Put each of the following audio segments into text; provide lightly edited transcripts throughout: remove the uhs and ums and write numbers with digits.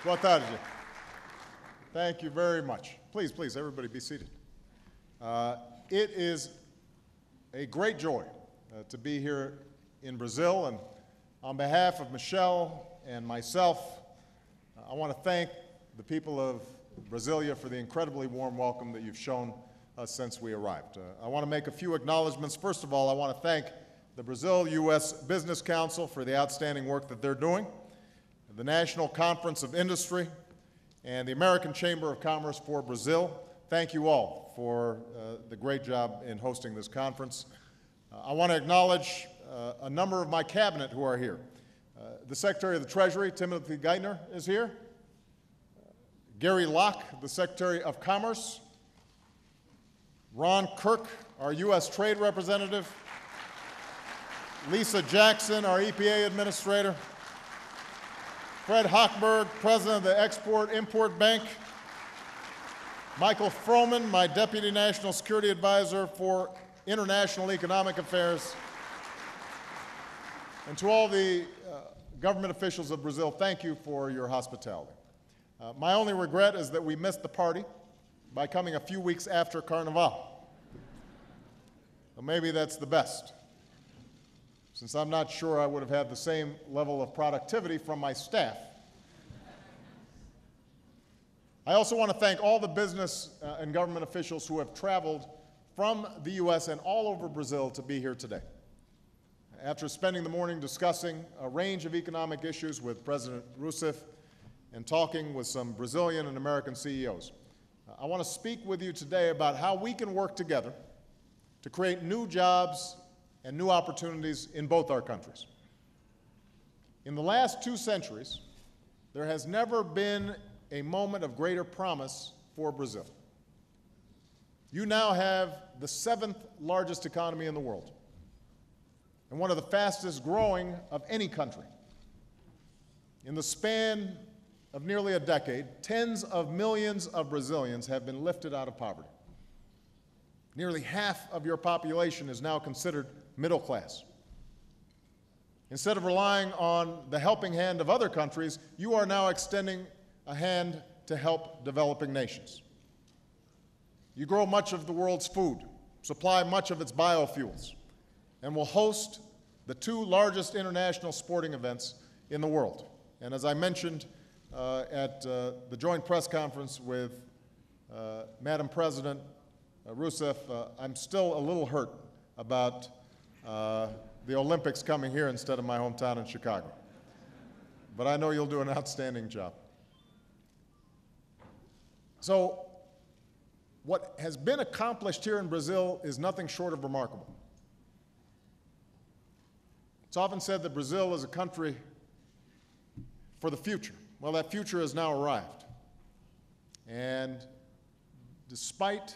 Boa tarde. Thank you very much. Please, please, everybody be seated. It is a great joy to be here in Brazil, and on behalf of Michelle and myself, I want to thank the people of Brasilia for the incredibly warm welcome that you've shown us since we arrived. I want to make a few acknowledgments. First of all, I want to thank the Brazil-U.S. Business Council for the outstanding work that they're doing, the National Conference of Industry, and the American Chamber of Commerce for Brazil. Thank you all for the great job in hosting this conference. I want to acknowledge a number of my cabinet who are here. The Secretary of the Treasury, Timothy Geithner, is here. Gary Locke, the Secretary of Commerce. Ron Kirk, our U.S. Trade Representative. Lisa Jackson, our EPA Administrator. Fred Hochberg, President of the Export-Import Bank. Michael Froman, my Deputy National Security Advisor for International Economic Affairs. And to all the government officials of Brazil, thank you for your hospitality. My only regret is that we missed the party by coming a few weeks after Carnival. Well, maybe that's the best, since I'm not sure I would have had the same level of productivity from my staff. I also want to thank all the business and government officials who have traveled from the U.S. and all over Brazil to be here today. After spending the morning discussing a range of economic issues with President Rousseff and talking with some Brazilian and American CEOs, I want to speak with you today about how we can work together to create new jobs and new opportunities in both our countries. In the last 2 centuries, there has never been a moment of greater promise for Brazil. You now have the 7th largest economy in the world and one of the fastest growing of any country. In the span of nearly a decade, tens of millions of Brazilians have been lifted out of poverty. Nearly half of your population is now considered middle class. Instead of relying on the helping hand of other countries, you are now extending a hand to help developing nations. You grow much of the world's food, supply much of its biofuels, and will host the 2 largest international sporting events in the world. And as I mentioned at the joint press conference with Madam President Rousseff, I'm still a little hurt about the Olympics coming here instead of my hometown in Chicago. But I know you'll do an outstanding job. So what has been accomplished here in Brazil is nothing short of remarkable. It's often said that Brazil is a country for the future. Well, that future has now arrived. And despite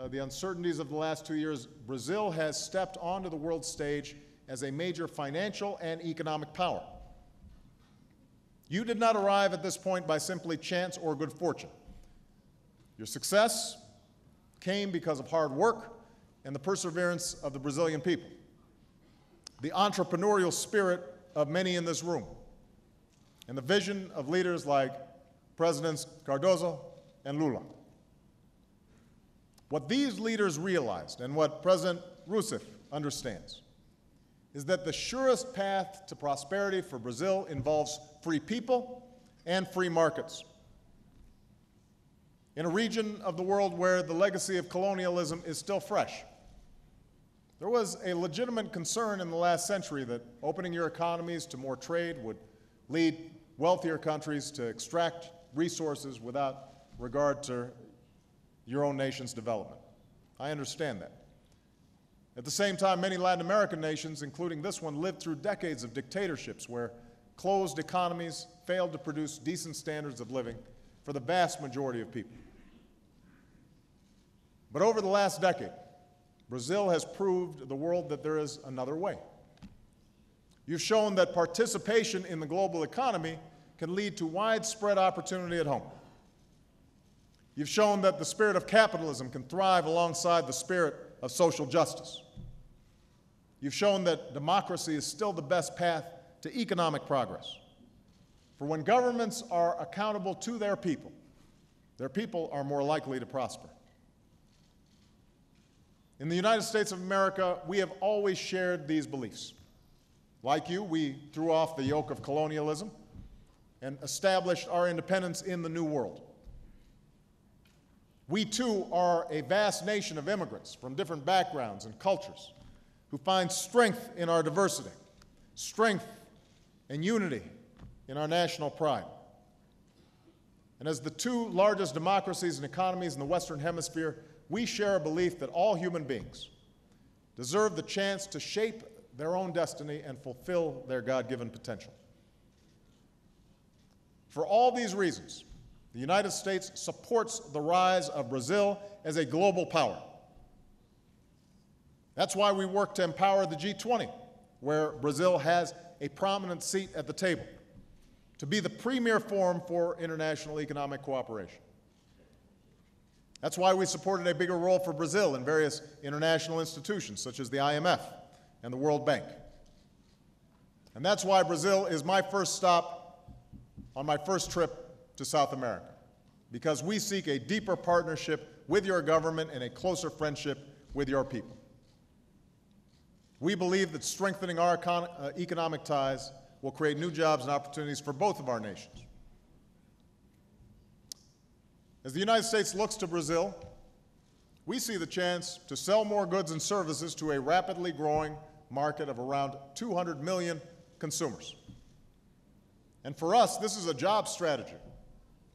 the uncertainties of the last 2 years, Brazil has stepped onto the world stage as a major financial and economic power. You did not arrive at this point by simply chance or good fortune. Your success came because of hard work and the perseverance of the Brazilian people, the entrepreneurial spirit of many in this room, and the vision of leaders like Presidents Cardoso and Lula. What these leaders realized, and what President Rousseff understands, is that the surest path to prosperity for Brazil involves free people and free markets. In a region of the world where the legacy of colonialism is still fresh, there was a legitimate concern in the last century that opening your economies to more trade would lead wealthier countries to extract resources without regard to your own nation's development. I understand that. At the same time, many Latin American nations, including this one, lived through decades of dictatorships where closed economies failed to produce decent standards of living for the vast majority of people. But over the last decade, Brazil has proved the world that there is another way. You've shown that participation in the global economy can lead to widespread opportunity at home. You've shown that the spirit of capitalism can thrive alongside the spirit of social justice. You've shown that democracy is still the best path to economic progress. For when governments are accountable to their people are more likely to prosper. In the United States of America, we have always shared these beliefs. Like you, we threw off the yoke of colonialism and established our independence in the New World. We, too, are a vast nation of immigrants from different backgrounds and cultures who find strength in our diversity, strength and unity in our national pride. And as the two largest democracies and economies in the Western Hemisphere, we share a belief that all human beings deserve the chance to shape their own destiny and fulfill their God-given potential. For all these reasons, the United States supports the rise of Brazil as a global power. That's why we work to empower the G20, where Brazil has a prominent seat at the table, to be the premier forum for international economic cooperation. That's why we supported a bigger role for Brazil in various international institutions, such as the IMF and the World Bank. And that's why Brazil is my first stop on my first trip to South America, because we seek a deeper partnership with your government and a closer friendship with your people. We believe that strengthening our economic ties will create new jobs and opportunities for both of our nations. As the United States looks to Brazil, we see the chance to sell more goods and services to a rapidly growing market of around 200 million consumers. And for us, this is a job strategy.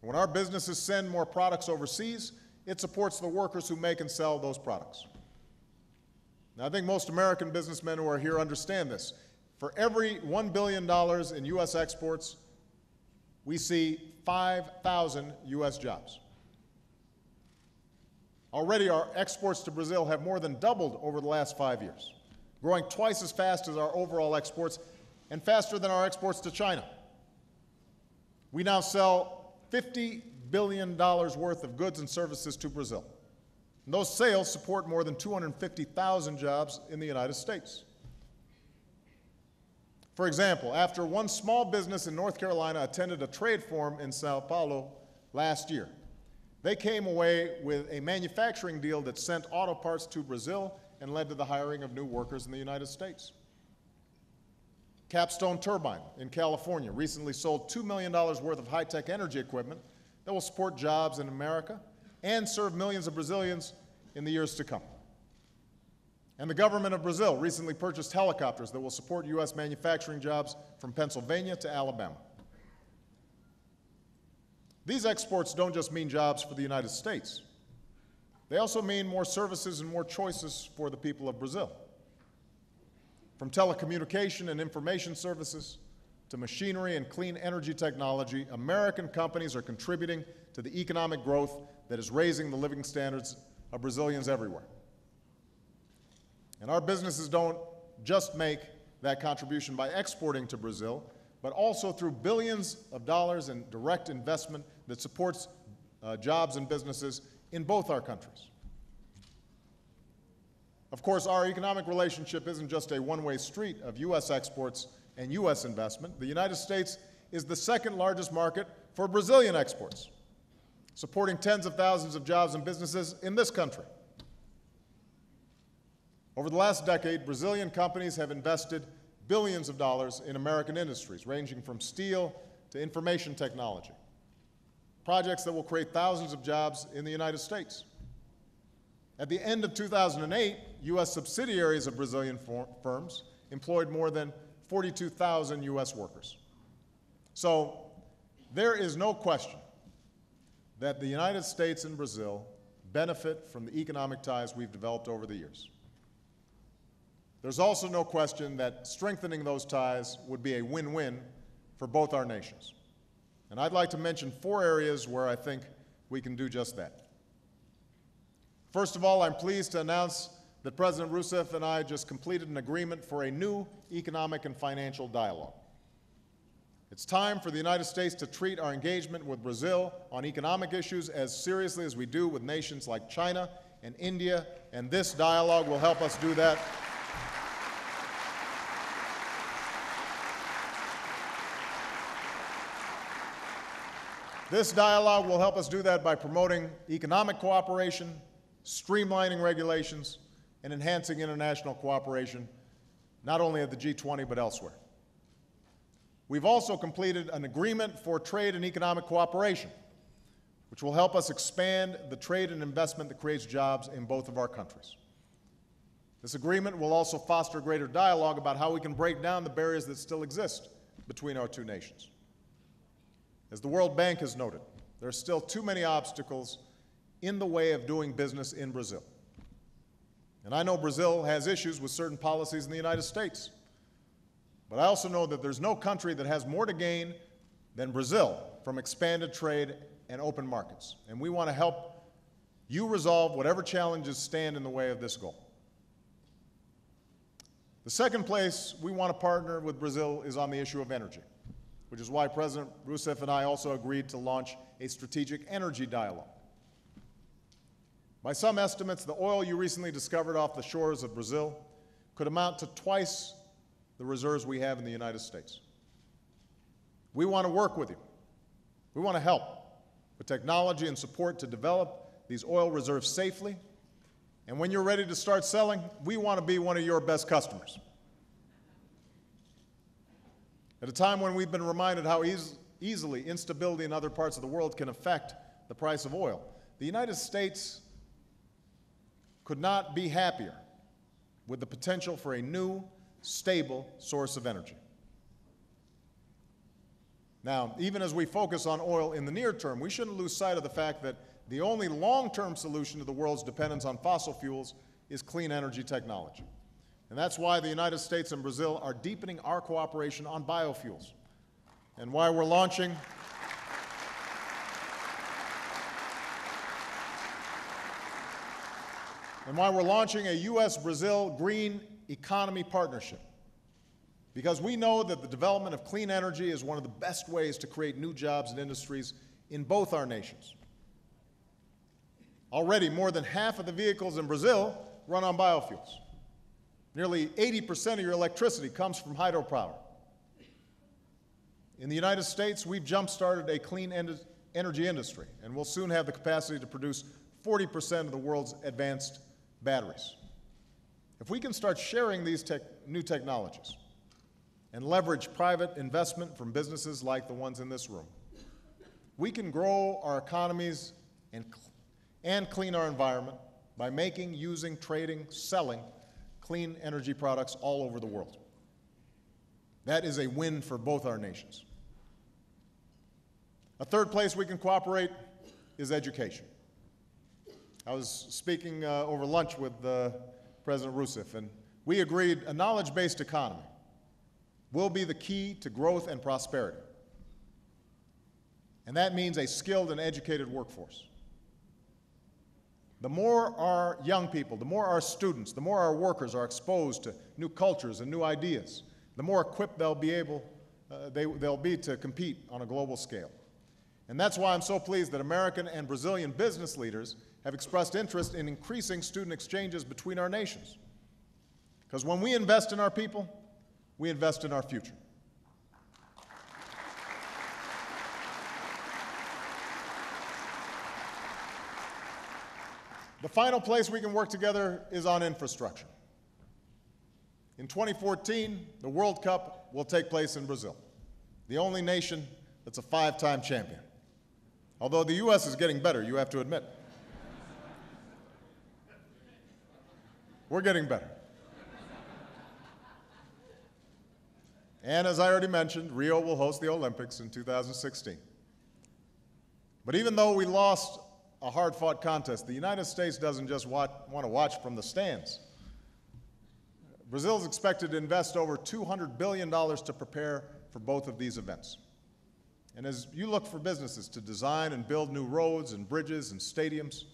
When our businesses send more products overseas, it supports the workers who make and sell those products. Now, I think most American businessmen who are here understand this. For every $1 billion in U.S. exports, we see 5,000 U.S. jobs. Already, our exports to Brazil have more than doubled over the last 5 years, growing twice as fast as our overall exports and faster than our exports to China. We now sell $50 billion worth of goods and services to Brazil. And those sales support more than 250,000 jobs in the United States. For example, after one small business in North Carolina attended a trade forum in Sao Paulo last year, they came away with a manufacturing deal that sent auto parts to Brazil and led to the hiring of new workers in the United States. Capstone Turbine in California recently sold $2 million worth of high-tech energy equipment that will support jobs in America and serve millions of Brazilians in the years to come. And the government of Brazil recently purchased helicopters that will support U.S. manufacturing jobs from Pennsylvania to Alabama. These exports don't just mean jobs for the United States. They also mean more services and more choices for the people of Brazil. From telecommunication and information services to machinery and clean energy technology, American companies are contributing to the economic growth that is raising the living standards of Brazilians everywhere. And our businesses don't just make that contribution by exporting to Brazil, but also through billions of dollars in direct investment that supports jobs and businesses in both our countries. Of course, our economic relationship isn't just a one-way street of U.S. exports and U.S. investment. The United States is the second largest market for Brazilian exports, supporting tens of thousands of jobs and businesses in this country. Over the last decade, Brazilian companies have invested billions of dollars in American industries, ranging from steel to information technology, projects that will create thousands of jobs in the United States. At the end of 2008, U.S. subsidiaries of Brazilian firms employed more than 42,000 U.S. workers. So there is no question that the United States and Brazil benefit from the economic ties we've developed over the years. There's also no question that strengthening those ties would be a win-win for both our nations. And I'd like to mention 4 areas where I think we can do just that. First of all, I'm pleased to announce that President Rousseff and I just completed an agreement for a new economic and financial dialogue. It's time for the United States to treat our engagement with Brazil on economic issues as seriously as we do with nations like China and India, and this dialogue will help us do that. This dialogue will help us do that by promoting economic cooperation, streamlining regulations, and enhancing international cooperation, not only at the G20 but elsewhere. We've also completed an agreement for trade and economic cooperation, which will help us expand the trade and investment that creates jobs in both of our countries. This agreement will also foster greater dialogue about how we can break down the barriers that still exist between our two nations. As the World Bank has noted, there are still too many obstacles in the way of doing business in Brazil. And I know Brazil has issues with certain policies in the United States. But I also know that there's no country that has more to gain than Brazil from expanded trade and open markets. And we want to help you resolve whatever challenges stand in the way of this goal. The second place we want to partner with Brazil is on the issue of energy, which is why President Rousseff and I also agreed to launch a strategic energy dialogue. By some estimates, the oil you recently discovered off the shores of Brazil could amount to twice the reserves we have in the United States. We want to work with you. We want to help with technology and support to develop these oil reserves safely. And when you're ready to start selling, we want to be one of your best customers. At a time when we've been reminded how easily instability in other parts of the world can affect the price of oil, the United States could not be happier with the potential for a new, stable source of energy. Now, even as we focus on oil in the near term, we shouldn't lose sight of the fact that the only long-term solution to the world's dependence on fossil fuels is clean energy technology. And that's why the United States and Brazil are deepening our cooperation on biofuels, and why we're launching a U.S.-Brazil green economy partnership, because we know that the development of clean energy is one of the best ways to create new jobs and industries in both our nations. Already, more than half of the vehicles in Brazil run on biofuels. Nearly 80% of your electricity comes from hydropower. In the United States, we've jump-started a clean energy industry, and we'll soon have the capacity to produce 40% of the world's advanced batteries. If we can start sharing these new technologies and leverage private investment from businesses like the ones in this room, we can grow our economies and clean our environment by making, using, trading, selling clean energy products all over the world. That is a win for both our nations. A third place we can cooperate is education. I was speaking over lunch with President Rousseff, and we agreed a knowledge-based economy will be the key to growth and prosperity. And that means a skilled and educated workforce. The more our young people, the more our students, the more our workers are exposed to new cultures and new ideas, the more equipped they'll be to compete on a global scale. And that's why I'm so pleased that American and Brazilian business leaders have expressed interest in increasing student exchanges between our nations. Because when we invest in our people, we invest in our future. The final place we can work together is on infrastructure. In 2014, the World Cup will take place in Brazil, the only nation that's a 5-time champion. Although the U.S. is getting better, you have to admit. We're getting better. And as I already mentioned, Rio will host the Olympics in 2016. But even though we lost a hard-fought contest, the United States doesn't just want to watch from the stands. Brazil is expected to invest over $200 billion to prepare for both of these events. And as you look for businesses to design and build new roads and bridges and stadiums,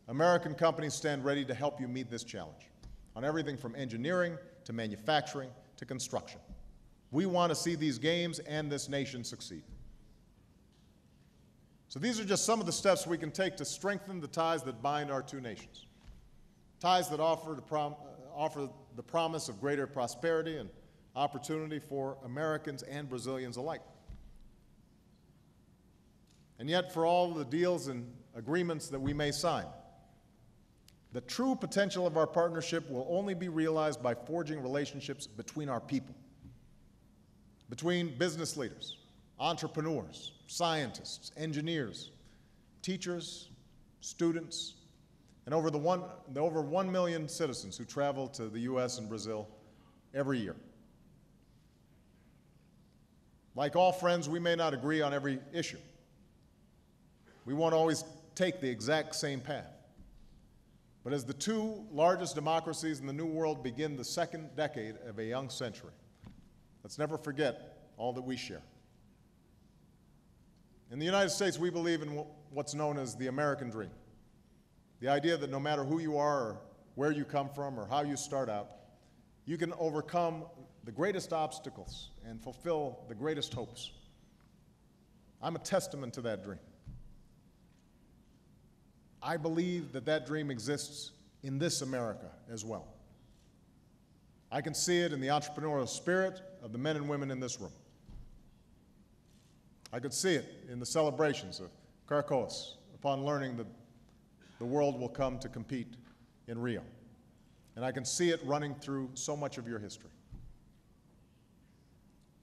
American companies stand ready to help you meet this challenge on everything from engineering to manufacturing to construction. We want to see these games and this nation succeed. So these are just some of the steps we can take to strengthen the ties that bind our two nations, ties that offer the promise of greater prosperity and opportunity for Americans and Brazilians alike. And yet, for all the deals and agreements that we may sign, the true potential of our partnership will only be realized by forging relationships between our people, between business leaders, entrepreneurs, scientists, engineers, teachers, students, and over 1 million citizens who travel to the U.S. and Brazil every year. Like all friends, we may not agree on every issue. We won't always take the exact same path. But as the two largest democracies in the New World begin the second decade of a young century, let's never forget all that we share. In the United States, we believe in what's known as the American dream. The idea that no matter who you are or where you come from or how you start out, you can overcome the greatest obstacles and fulfill the greatest hopes. I'm a testament to that dream. I believe that that dream exists in this America as well. I can see it in the entrepreneurial spirit of the men and women in this room. I could see it in the celebrations of Caracos upon learning that the world will come to compete in Rio. And I can see it running through so much of your history.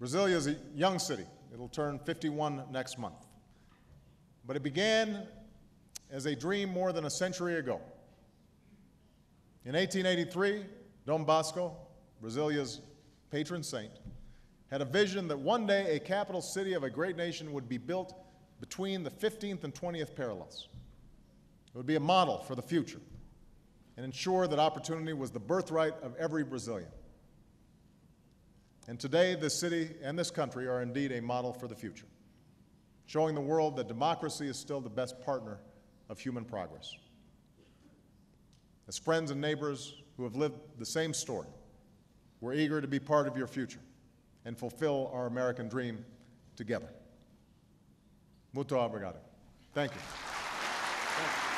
Brasilia is a young city. It'll turn 51 next month. But it began as a dream more than a century ago. In 1883, Dom Bosco, Brasilia's patron saint, had a vision that one day a capital city of a great nation would be built between the 15th and 20th parallels. It would be a model for the future and ensure that opportunity was the birthright of every Brazilian. And today, this city and this country are indeed a model for the future, showing the world that democracy is still the best partner of human progress. As friends and neighbors who have lived the same story, we're eager to be part of your future and fulfill our American dream together. Muito obrigado. Thank you. Thank you.